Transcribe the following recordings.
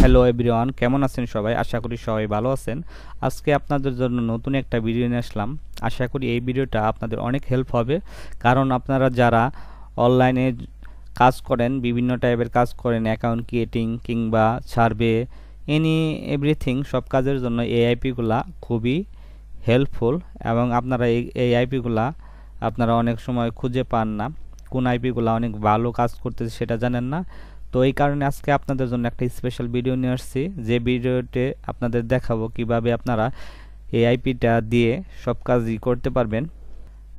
Hello everyone, কেমন আছেন সবাই? আশা করি সবাই ভালো আছেন। আজকে আপনাদের জন্য নতুন একটা ভিডিও নিয়ে আসলাম। আশা করি এই ভিডিওটা আপনাদের অনেক হেল্প হবে, কারণ আপনারা যারা অনলাইনে কাজ করেন, বিভিন্ন টাইপের কাজ করেন, অ্যাকাউন্ট ক্রিয়েটিং কিংবা সার্ভে, এভরিথিং, সব কাজের জন্য এই আইপিগুলা খুবই হেল্পফুল। এবং আপনারা এই আইপিগুলা আপনারা অনেক সময় খুঁজে পান না, কোন আইপিগুলা অনেক ভালো কাজ করতেছে সেটা জানেন না। তো এই কারণে আজকে আপনাদের জন্য একটা স্পেশাল ভিডিও নিয়ে আসছি, যে ভিডিওতে আপনাদের দেখাবো কিভাবে আপনারা এই আইপিটা দিয়ে সব কাজই করতে পারবেন।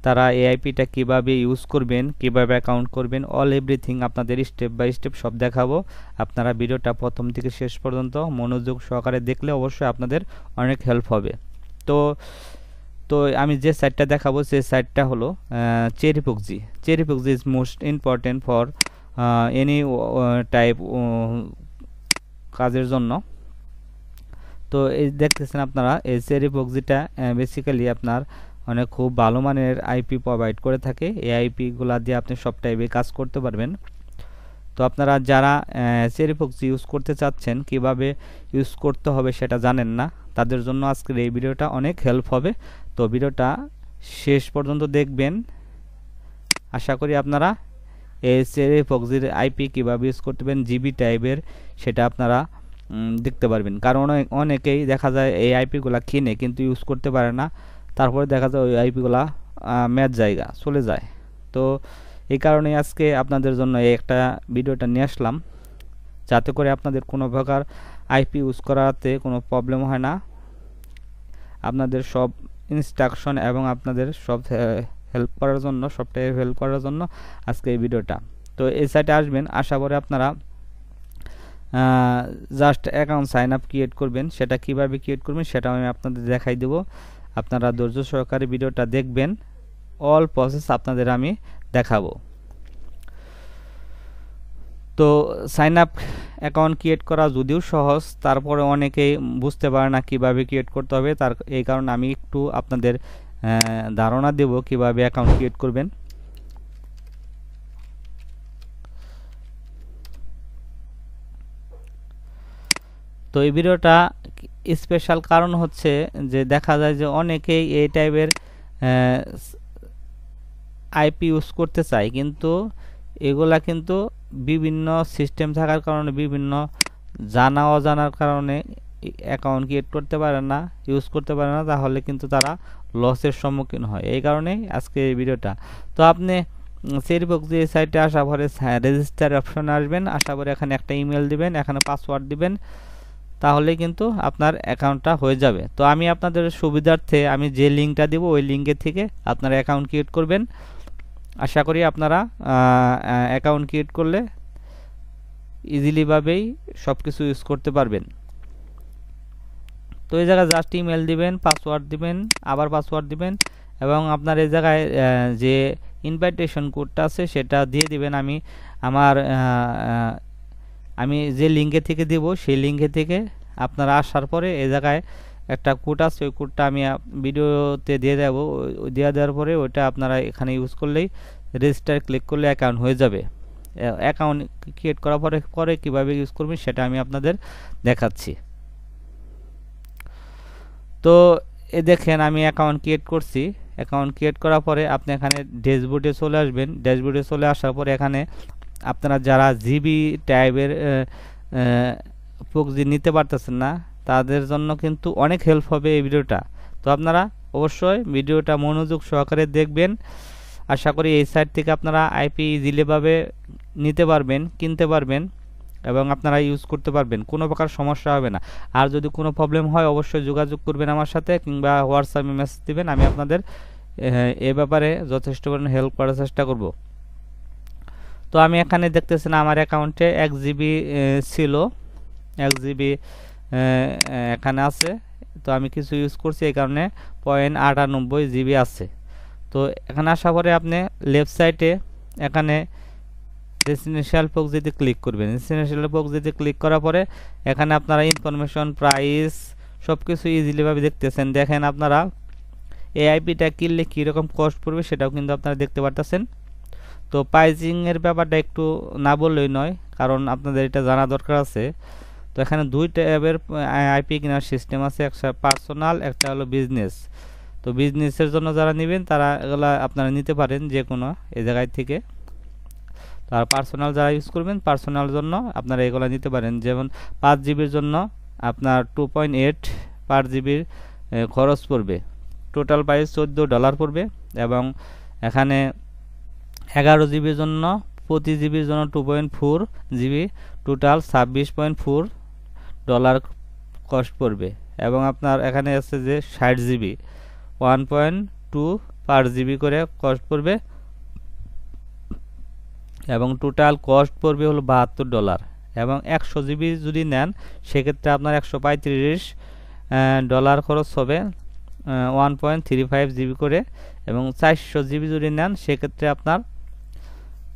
তারা এই আইপিটা কীভাবে ইউজ করবেন, কিভাবে অ্যাকাউন্ট করবেন, অল এভরিথিং আপনাদের স্টেপ বাই স্টেপ সব দেখাবো। আপনারা ভিডিওটা প্রথম থেকে শেষ পর্যন্ত মনোযোগ সহকারে দেখলে অবশ্যই আপনাদের অনেক হেল্প হবে। তো তো আমি যে সাইটটা দেখাবো সেই সাইটটা হলো চেরিপুকজি। চেরিপুকজি is most important for any type কাজের জন্য। তো এই দেখতেছেন আপনারা, এই চেরিপুকজিটা বেসিক্যালি আপনার অনেক খুব ভালো মানের আইপি প্রোভাইড করে থাকে। এই আইপিগুলা দিয়ে আপনি সব টাইপের কাজ করতে পারবেন। তো আপনারা যারা চেরিপুকজি ইউজ করতে চাচ্ছেন, কিভাবে ইউজ করতে হবে সেটা জানেন না, তাদের জন্য আজকের এই ভিডিওটা অনেক হেল্প হবে। তো ভিডিওটা শেষ পর্যন্ত দেখবেন। আশা করি আপনারা এই চেরিপুকজির আইপি কীভাবে ইউজ করতে পারবেন, জিবি টাইপের, সেটা আপনারা দেখতে পারবেন। কারণ অনেকেই দেখা যায় এই আইপিগুলা কিনে কিন্তু ইউজ করতে পারে না, তারপরে দেখা যায় ওই আইপিগুলা ম্যাচ জায়গা চলে যায়। তো এই কারণে আজকে আপনাদের জন্য এই একটা ভিডিওটা নিয়ে আসলাম, যাতে করে আপনাদের কোনো প্রকার আইপি ইউজ করাতে কোনো প্রবলেম হয় না। আপনাদের সব ইনস্ট্রাকশন এবং আপনাদের সব হেল্প করার জন্য, সবটাই হেল্প করার জন্য আজকে এই ভিডিওটা। তো এই সাইটে আসবেন, আশা করে আপনারা just account sign up create করবেন। সেটা কিভাবে ক্রিয়েট করবেন সেটা আমি আপনাদের দেখাই দেব। আপনারা ধৈর্য সহকারে ভিডিওটা দেখবেন, অল প্রসেস আপনাদের আমি দেখাবো। তো সাইন আপ অ্যাকাউন্ট ক্রিয়েট করা যদিও সহজ, তারপরে অনেকেই বুঝতে পারে না কিভাবে ক্রিয়েট করতে হবে। এই কারণে আমি একটু আপনাদের ধারণা দেব কিভাবে অ্যাকাউন্ট ক্রিয়েট করবেন। তো এই ভিডিওটা স্পেশাল কারণ হচ্ছে যে দেখা যায় যে অনেকেই এই টাইপের আইপি ইউজ করতে চায়, কিন্তু এগুলা কিন্তু বিভিন্ন সিস্টেম থাকার কারণে, বিভিন্ন জানা অজানার কারণে অ্যাকাউন্ট ক্রিয়েট করতে পারে না, ইউজ করতে পারে না, তাহলে কিন্তু তারা লসের সম্মুখীন হয়। এই কারণেই আজকে এই ভিডিওটা। তো আপনি চেরিপুকজি এই সাইটে আসার পরে রেজিস্টার অপশনে আসবেন, আসার পরে এখানে একটা ইমেল দিবেন, এখানে পাসওয়ার্ড দিবেন, তাহলে কিন্তু আপনার অ্যাকাউন্টটা হয়ে যাবে। তো আমি আপনাদের সুবিধার্থে আমি যে লিঙ্কটা দেব ওই লিঙ্কের থেকে আপনারা অ্যাকাউন্ট ক্রিয়েট করবেন। আশা করি আপনারা অ্যাকাউন্ট ক্রিয়েট করলে ইজিলিভাবেই সব কিছু ইউজ করতে পারবেন। তো এই জায়গায় জাস্ট ইমেল দিবেন, পাসওয়ার্ড দিবেন, আবার পাসওয়ার্ড দিবেন, এবং আপনার এই জায়গায় যে ইনভাইটেশন কোডটা আছে সেটা দিয়ে দিবেন। আমি যে লিঙ্কে থেকে দেব সেই লিঙ্কে থেকে আপনারা আসার পরে এই জায়গায় একটা কোড আছে, ওই কোডটা আমি ভিডিওতে দিয়ে দেব। দেওয়ার পরে ওইটা আপনারা এখানে ইউজ করলেই, রেজিস্টার ক্লিক করলে অ্যাকাউন্ট হয়ে যাবে। অ্যাকাউন্ট ক্রিয়েট করার পরে কীভাবে ইউজ করবেন সেটা আমি আপনাদের দেখাচ্ছি। তো দেখেন আমি অ্যাকাউন্ট ক্রিয়েট করছি। অ্যাকাউন্ট ক্রিয়েট করার পরে আপনি এখানে ড্যাশবোর্ডে চলে আসবেন। ড্যাশবোর্ডে চলে আসার পরে এখানে আপনারা যারা জিবি টাইপের পুকজি নিতে পারতেছেন না, তাদের জন্য কিন্তু অনেক হেল্প হবে এই ভিডিওটা। তো আপনারা অবশ্যই ভিডিওটা মনোযোগ সহকারে দেখবেন। আশা করি এই সাইট থেকে আপনারা আইপি ইজিলিভাবে নিতে পারবেন, কিনতে পারবেন, এবং আপনারা ইউজ করতে পারবেন, কোনো প্রকার সমস্যা হবে না। আর যদি কোনো প্রবলেম হয় অবশ্যই যোগাযোগ করবেন আমার সাথে, কিংবা হোয়াটসঅ্যাপে মেসেজ দিবেন, আমি আপনাদের এ ব্যাপারে যথেষ্ট পরিমাণে হেল্প করার চেষ্টা করব। তো আমি এখানে দেখতেছেন আমার অ্যাকাউন্টে 1 জিবি ছিল, 1 জিবি এখানে আছে। তো আমি কিছু ইউজ করছি, এই কারণে 0.98 জিবি আছে। তো এখানে আসার পরে আপনি লেফট সাইডে এখানে রেসিডেন্সিয়াল পুকজিতে ক্লিক করবেন। রেসিডেন্সিয়াল পুকজিতে ক্লিক করার পরে এখানে আপনারা ইনফরমেশন, প্রাইস সব কিছু ইজিলিভাবে দেখতেছেন। দেখেন আপনারা এই আইপিটা কিনলে কীরকম কস্ট পড়বে সেটাও কিন্তু আপনারা দেখতে পারতেছেন। তো প্রাইজিংয়ের ব্যাপারটা একটু না বললেই নয়, কারণ আপনাদের এটা জানা দরকার আছে। তো এখানে দুই ট্যাবের আইপি কেনার সিস্টেম আছে, একটা পার্সোনাল, একটা হলো বিজনেস। তো বিজনেসের জন্য যারা নেবেন তারা এগুলা আপনারা নিতে পারেন যে কোনো এই জায়গায় থেকে। আর পার্সোনাল যারা ইউজ করবেন পার্সোনাল জন্য আপনারা এগুলো নিতে পারেন। যেমন 5 জিবির জন্য আপনার 2.8 পার জিবির খরচ পড়বে, টোটাল প্রাইস $14 পড়বে। এবং এখানে 11 জিবির জন্য প্রতি জিবির জন্য 2.4 জিবি, টোটাল $26.4 কস্ট পড়বে। এবং আপনার এখানে আছে যে 60 জিবি 1.2 পার জিবি করে কস্ট পড়বে, এবং টোটাল কস্ট পড়বে হলো $72। এবং 100 জিবি যদি নেন সেক্ষেত্রে আপনার $135 খরচ হবে, 1.35 জিবি করে। এবং 400 জিবি যদি নেন সেক্ষেত্রে আপনার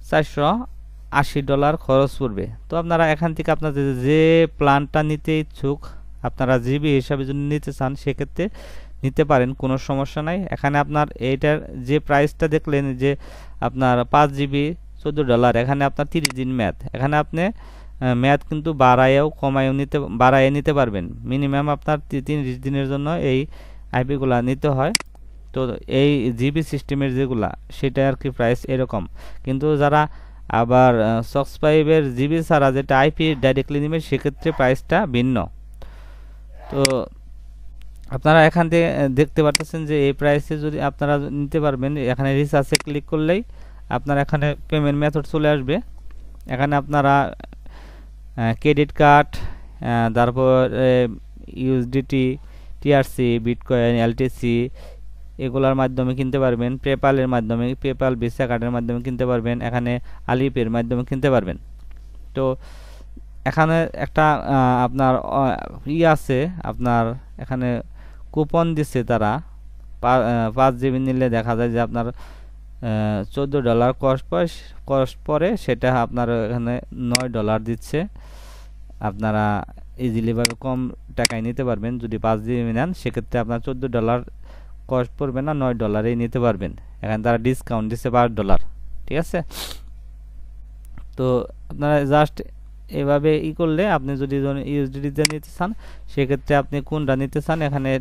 $480 খরচ পড়বে। তো আপনারা এখান থেকে আপনাদের যে প্ল্যানটা নিতে ইচ্ছুক আপনারা জিবি হিসাবে যদি নিতে চান সেক্ষেত্রে নিতে পারেন, কোনো সমস্যা নাই। এখানে আপনার এইটার যে প্রাইসটা দেখলেন যে আপনার 5 জিবি $14, এখানে আপনার 30 দিন ম্যাথ। এখানে আপনি ম্যাথ কিন্তু বাড়াইয়ে নিতে পারবেন। মিনিমাম আপনার 30 দিনের জন্য এই আইপিগুলা নিতে হয়। তো এই জিবি সিস্টেমের যেগুলা সেটা আর কি প্রাইস এরকম। কিন্তু যারা আবার সক্স5-এর জিবি ছাড়া যেটা আইপি ডাইরেক্টলি নেবেন সেক্ষেত্রে প্রাইসটা ভিন্ন। তো আপনারা এখান থেকে দেখতে পাচ্ছেন যে এই প্রাইসে যদি আপনারা নিতে পারবেন, এখানে রিচার্জে ক্লিক করলেই আপনার এখানে পেমেন্ট মেথড চলে আসবে। এখানে আপনারা ক্রেডিট কার্ড, তারপর ইউএসডিটি, টিআরসি, বিটকয়েন, এলটিসি এগুলোর মাধ্যমে কিনতে পারবেন। পেপ্যালের মাধ্যমে, পেপ্যাল ভিসা কার্ডের মাধ্যমে কিনতে পারবেন। এখানে আলিপের মাধ্যমে কিনতে পারবেন। তো এখানে একটা আপনার আছে, আপনার এখানে কুপন দিচ্ছে তারা। 5 জিবি নিলে দেখা যায় যে আপনার $14 কস্ট পরে, সেটা আপনার এখানে $9 দিচ্ছে। আপনারা ইজিলিভাবে কম টাকায় নিতে পারবেন। যদি 5 জিবি নেন সেক্ষেত্রে আপনার $14 কস্ট পড়বে না, $9 নিতে পারবেন। এখানে তারা ডিসকাউন্ট দিচ্ছে $5। ঠিক আছে। তো আপনারা জাস্ট এভাবে করলে আপনি যদি ইউএসডিতে নিতে চান সেক্ষেত্রে আপনি কোনটা নিতে চান এখানে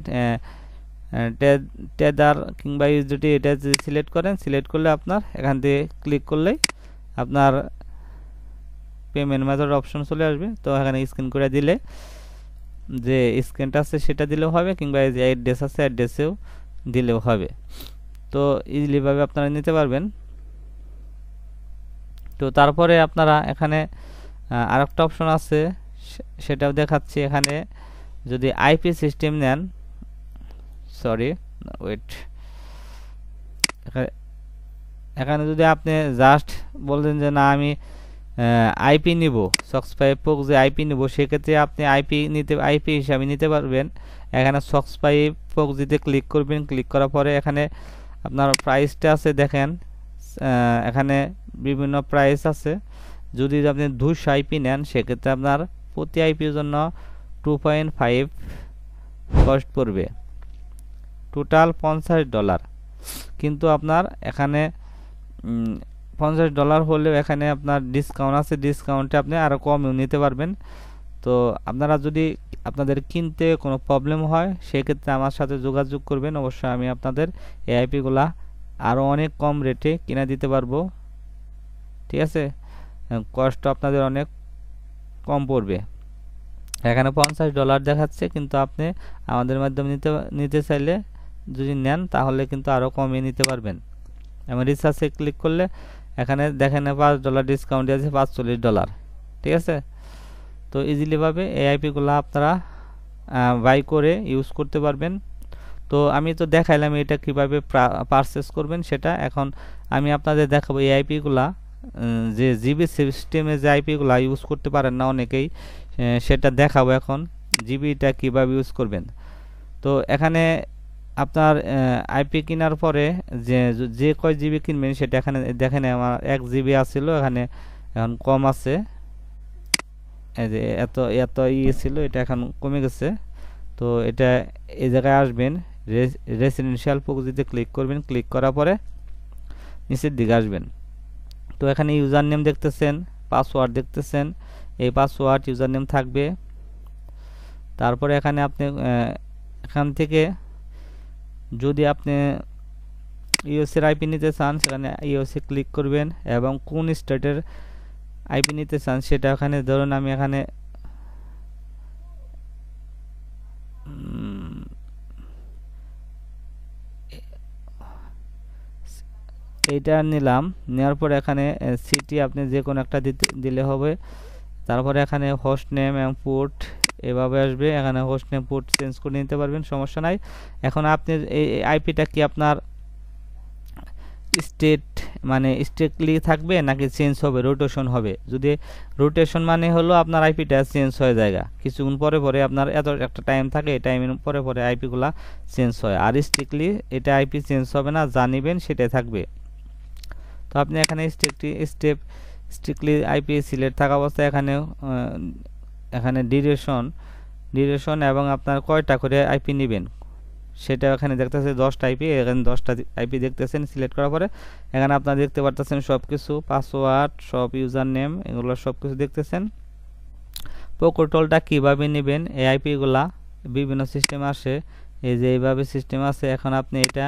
টেদার কিংবা ইউএসডিটি এটা যদি সিলেক্ট করেন, সিলেক্ট করলে আপনার এখান থেকে ক্লিক করলেই আপনার পেমেন্ট মেথড অপশন চলে আসবে। তো এখানে স্ক্যান করে দিলে যে স্ক্যানটা আছে সেটা দিলেও হবে, কিংবা এই যে অ্যাড্রেস আছে অ্যাড্রেসেও দিলেও হবে। তো ইজিলিভাবে আপনারা নিতে পারবেন। তো তারপরে আপনারা এখানে আরেকটা অপশন আছে সেটাও দেখাচ্ছি। এখানে যদি আইপি সিস্টেম নেন, এখানে যদি আপনি জাস্ট বলছেন যে না আমি আইপি নিব, সক্স5 পোক যে আইপি নিব, সেক্ষেত্রে আপনি আইপি হিসাবে নিতে পারবেন। এখানে সক্স5 পোক যদি ক্লিক করবেন, ক্লিক করার পরে এখানে আপনার প্রাইসটা আছে দেখেন, এখানে বিভিন্ন প্রাইস আছে। যদি আপনি 200 আইপি নেন সেক্ষেত্রে আপনার প্রতি আইপির জন্য 2.5 কস্ট পড়বে, টোটাল $50। কিন্তু আপনার এখানে $50 হলেও এখানে আপনার ডিসকাউন্ট আছে, ডিসকাউন্টে আপনি আরও কমেও নিতে পারবেন। তো আপনারা যদি আপনাদের কিনতে কোনো প্রবলেম হয় সেক্ষেত্রে আমার সাথে যোগাযোগ করবেন, অবশ্যই আমি আপনাদের এই আইপিগুলা আরও অনেক কম রেটে কিনে দিতে পারবো। ঠিক আছে, কষ্ট আপনাদের অনেক কম পড়বে। এখানে $50 দেখাচ্ছে, কিন্তু আপনি আমাদের মাধ্যমে নিতে চাইলে যদি নেন তাহলে কিন্তু আরও কমে নিতে পারবেন। এবং রিচার্জে ক্লিক করলে এখানে দেখেন $5 ডিসকাউন্ট আছে, $45। ঠিক আছে। তো ইজিলিভাবে এই আইপিগুলো আপনারা বাই করে ইউজ করতে পারবেন। তো আমি তো দেখাইলাম এটা কিভাবে পারচেস করবেন সেটা। এখন আমি আপনাদের দেখাবো এই আইপিগুলা যে জিবি সিস্টেমে যে আইপিগুলা ইউজ করতে পারেন না অনেকেই, সেটা দেখাবো এখন জিবিটা কিভাবে ইউজ করবেন। তো এখানে আপনার আইপি কেনার পরে যে কয় জিবি কিনবেন সেটা এখানে দেখেন, আমার 1 জিবি আছিল, এখানে এখন কম আছে। এই যে এত ছিল, এটা এখন কমে গেছে। তো এটা এই জায়গায় আসবেন, রেসিডেন্সিয়াল প্রযুক্তিতে ক্লিক করবেন, ক্লিক করার পরে নিচের দিকে আসবেন। তো এখানে ইউজার নেম দেখতেছেন, পাসওয়ার্ড দেখতেছেন, এই পাসওয়ার্ড ইউজার নেম থাকবে। তারপরে এখানে আপনি এখান থেকে যদি আপনি ইউএসএর আইপি নিতে চান সেখানে ইউএসএ ক্লিক করবেন এবং কোন স্টেটের আইপি নিতে চান সেটা এখানে ধরুন আমি এখানে এইটা নিলাম। নেওয়ার পর এখানে সিটি আপনি যে কোনো একটা দিলে হবে। তারপরে এখানে হোস্ট নেম এবং পোর্ট এভাবে আসবে। এখানে হোস্ট নেম পোর্ট চেঞ্জ করে নিতে পারবেন, সমস্যা নাই। এখন আপনি এই আইপিটা কি আপনার স্টেট মানে স্ট্রিক্টলি থাকবে নাকি চেঞ্জ হবে, রোটেশন হবে? যদি রোটেশন মানে হলো আপনার আইপিটা চেঞ্জ হয়ে যায়, কিছুক্ষণ পরে পরে আপনার এত একটা টাইম থাকে, এই টাইমের পরে পরে আইপিগুলা চেঞ্জ হয়। আর স্ট্রিক্টলি এটা আইপি চেঞ্জ হবে না, যা নিবেন সেটাই থাকবে। তো আপনি এখানে স্ট্রিক্টলি আইপি সিলেক্ট থাকা অবস্থায় এখানে ডিউরেশন এবং আপনার কয়টা করে আইপি নেবেন সেটা এখানে দেখতেছে 10টা আইপি। এখানে 10টা আইপি দেখতেছেন। সিলেক্ট করার পরে এখানে আপনারা দেখতে পারতেছেন সব কিছু, পাসওয়ার্ড, সব ইউজার নেম, এগুলো সব কিছু দেখতেছেন। প্রোটোকলটা কিভাবে নেবেন, এই আইপিগুলা বিভিন্ন সিস্টেম আসে, এই যে এইভাবে সিস্টেম আছে। এখন আপনি এটা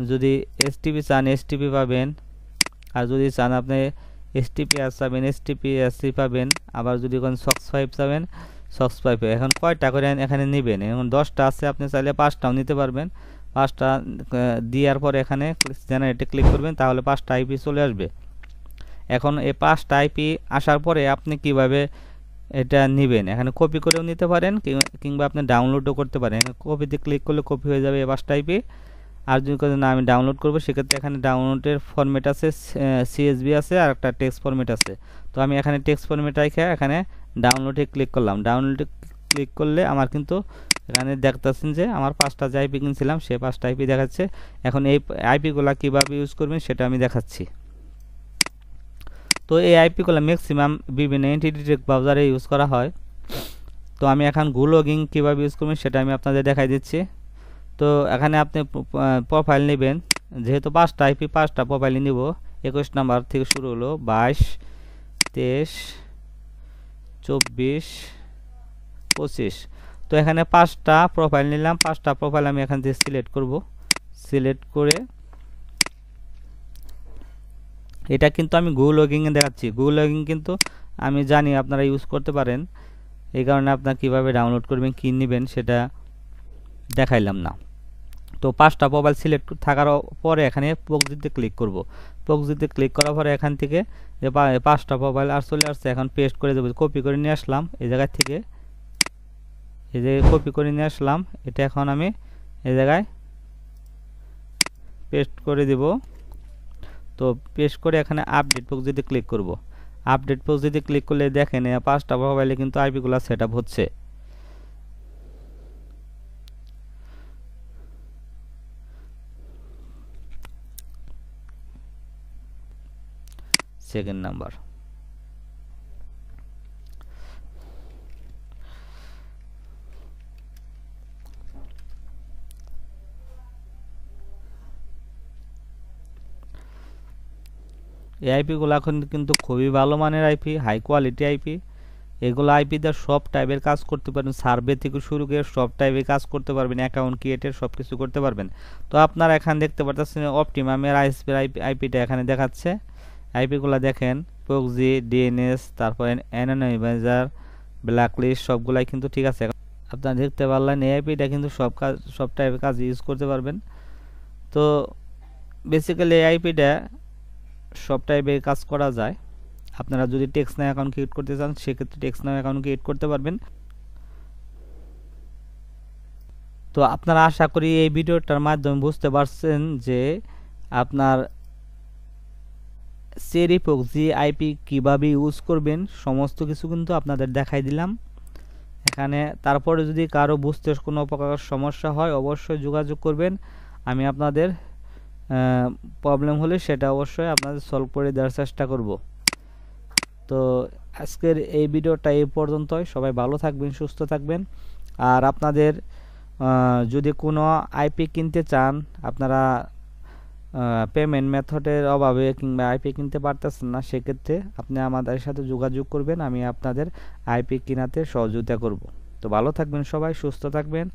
যদি এসটিপি চান এসটিপি পাবেন, আর যদি চান আপনি এসটিপিএস চাবেন এসটিপিএসসি পাবেন, আবার যদি কোন সক্স 5 চাবেন সক্স 5। এখন কয়টা করে এখানে নেবেন? এখন 10টা আছে, আপনি চাইলে 5টাও নিতে পারবেন। 5টা দেওয়ার পরে এখানে জেনারেটে ক্লিক করবেন, তাহলে 5টা আইপি চলে আসবে। এখন এই 5টা আইপি আসার পরে আপনি কিভাবে এটা নেবেন? এখানে কপি করেও নিতে পারেন কিংবা আপনি ডাউনলোডও করতে পারেন। কপিতে ক্লিক করলে কপি হয়ে যাবে এই 5টা আইপি। আর যদি না আমি ডাউনলোড করব, সেক্ষেত্রে এখানে ডাউনলোডের ফরম্যাট আছে, সিএসভি আছে, আর একটা টেক্সট ফরম্যাট আছে। তো আমি এখানে টেক্সট ফরম্যাট রেখে এখানে ডাউনলোডে ক্লিক করলাম। ডাউনলোডে ক্লিক করলে আমার কিন্তু এখানে দেখতেছেন যে আমার 5টা যে আইপি কিনছিলাম সে 5টা আইপি দেখাচ্ছে। এখন এই আইপিগুলো কীভাবে ইউজ করবেন সেটা আমি দেখাচ্ছি। তো এই আইপিগুলো ম্যাক্সিমাম বিভিন্ন এন্টিটি ব্রাউজারে ইউজ করা হয়। তো আমি এখন গুলগিং কীভাবে ইউজ করবেন সেটা আমি আপনাদের দেখাই দিচ্ছি। তো এখানে আপনি প্রোফাইল নেবেন, যেহেতু 5টা আইপি 5টা প্রোফাইলই নিব। 21 নাম্বার থেকে শুরু হলো, 22, 23, 24, 25। তো এখানে 5টা প্রোফাইল নিলাম। 5টা প্রোফাইল আমি এখান থেকে সিলেক্ট করব। সিলেক্ট করে এটা কিন্তু আমি গুগলগিংয়ে দেখাচ্ছি। গুগলগিং কিন্তু আমি জানি আপনারা ইউজ করতে পারেন, এই কারণে আপনারা কীভাবে ডাউনলোড করবেন কী নেবেন সেটা দেখাইলাম না। তো 5টা প্রোফাইল সিলেক্ট থাকার পরে এখানে প্রক্সিতে ক্লিক করব। প্রক্সিতে ক্লিক করার পরে এখান থেকে যে 5টা প্রোফাইল আর চলে আসছে, এখন পেস্ট করে দেবো। কপি করে নিয়ে আসলাম এই জায়গা থেকে, এই যে কপি করে নিয়ে আসলাম, এটা এখন আমি এই জায়গায় পেস্ট করে দেব। তো পেস্ট করে এখানে আপডেট প্রক্সিতে ক্লিক করব। আপডেট প্রক্সিতে ক্লিক করলে দেখেন 5টা প্রোফাইলে কিন্তু আইপিগুলো সেট আপ হচ্ছে। সেকেন্ড নাম্বার, এই আইপিগুলো এখন কিন্তু খুবই ভালো মানের আইপি, হাই কোয়ালিটি আইপি। এগুলো আইপি দিয়ে সব টাইপের কাজ করতে পারবেন, সার্ভে থেকে শুরু করে সব টাইপের কাজ করতে পারবেন, অ্যাকাউন্ট ক্রিয়েটের সব কিছু করতে পারবেন। তো আপনারা এখানে দেখতে পাচ্ছেন অপটিমামের আইপিটা এখানে দেখাচ্ছে। আইপিগুলো দেখেন, প্রক্সি, ডিএনএস, তারপরে অ্যানোনাইমাইজার, ব্ল্যাকলিস্ট সবগুলাই কিন্তু ঠিক আছে। আপনারা দেখতে পারলেন এই আইপিটা কিন্তু সব টাইপের কাজ ইউজ করতে পারবেন। তো বেসিক্যালি এই আইপিটা সব টাইপের কাজ করা যায়। আপনারা যদি টেক্সট নাও অ্যাকাউন্ট ক্রিয়েট করতে চান সেক্ষেত্রে টেক্সট নাও অ্যাকাউন্ট ক্রিয়েট করতে পারবেন। তো আপনারা আশা করি এই ভিডিওটার মাধ্যমে বুঝতে পারছেন যে আপনার চেরি প্রক্সি আইপি কিভাবে ইউজ করবেন, সমস্ত কিছু কিন্তু আপনাদের দেখাই দিলাম এখানে। তারপরে যদি কারো বুঝতে কোনো প্রকার সমস্যা হয় অবশ্যই যোগাযোগ করবেন। আমি আপনাদের প্রবলেম হলে সেটা অবশ্যই আপনাদের সলভ করে দেওয়ার চেষ্টা করব। তো আজকের এই ভিডিওটা এই পর্যন্তই। সবাই ভালো থাকবেন, সুস্থ থাকবেন। আর আপনাদের যদি কোনো আইপি কিনতে চান, আপনারা পেমেন্ট মেথডের অভাবে কিংবা আইপি কিনতে পারতেছেন না, সেক্ষেত্রে আপনি আমাদের সাথে যোগাযোগ করবেন, আমি আপনাদের আইপি কেনাতে সহযোগিতা করব। তো ভালো থাকবেন সবাই, সুস্থ থাকবেন।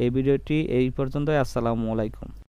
এই ভিডিওটি এই পর্যন্তই। আসসালামু আলাইকুম।